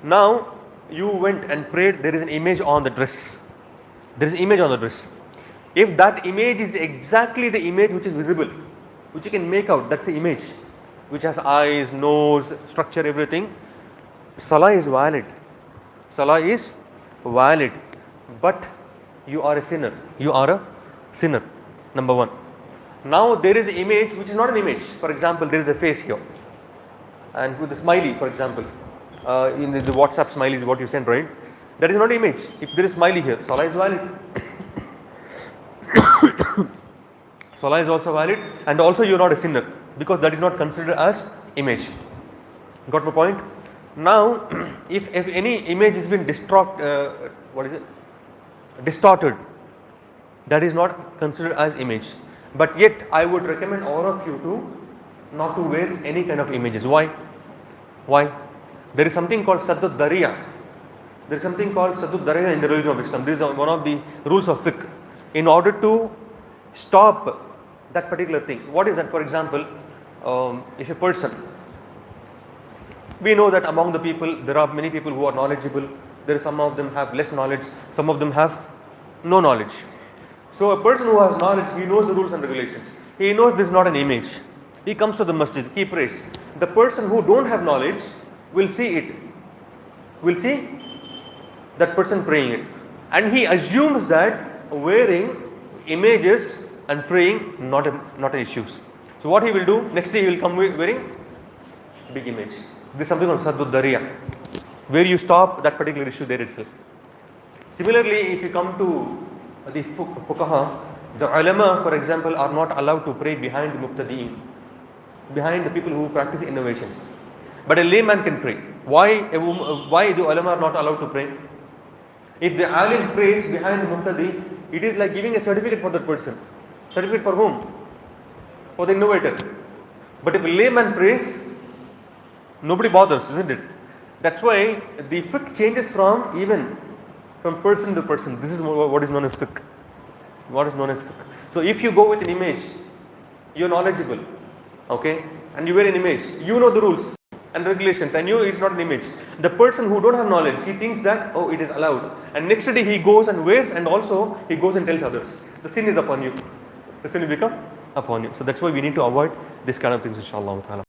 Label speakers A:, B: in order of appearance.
A: Now you went and prayed, there is an image on the dress. There is an image on the dress. If that image is exactly the image which is visible, which you can make out, that's the image which has eyes, nose, structure, everything, salah is valid. Salah is valid. But you are a sinner. You are a sinner. Number one. Now there is an image which is not an image. For example, there is a face here. And with the smiley, for example, in the WhatsApp smiley is what you send, right? That is not an image. If there is smiley here, salah is valid. Salah is also valid, and also you are not a sinner because that is not considered as image. Got my point? Now, if any image has been distorted, that is not considered as image. But yet, I would recommend all of you to not to wear any kind of images. Why? Why? There is something called Saddud Dariya. There is something called Saddud Dariya in the religion of Islam. This is one of the rules of fiqh. In order to stop that particular thing. What is that? For example, if a person, we know that among the people, there are many people who are knowledgeable. There are some of them have less knowledge. Some of them have no knowledge. So a person who has knowledge, he knows the rules and regulations. He knows this is not an image. He comes to the masjid, he prays. The person who don't have knowledge will see it. Will see that person praying it. And he assumes that wearing images and praying not an issue. So what he will do, next day he will come wearing big image. This is something called Saddud Dariya, where you stop that particular issue there itself. Similarly, if you come to the fuqaha, the ulama, for example, are not allowed to pray behind the muqtadi'in, behind the people who practice innovations. But a layman can pray. Why the ulama are not allowed to pray? If the alim prays behind the muqtadi, it is like giving a certificate for that person. Certificate for whom? For the innovator. But if a layman prays, nobody bothers, isn't it? That's why the fiqh changes from person to person. This is what is known as fiqh. What is known as fiqh. So if you go with an image, you're knowledgeable, okay, and you wear an image, you know the rules and regulations, and it's not an image. The person who don't have knowledge, he thinks that, oh, it is allowed, and next day he goes and wears, and also he goes and tells others. The sin is upon you. The sin will become upon you. So that's why we need to avoid this kind of things, inshallah ta'ala.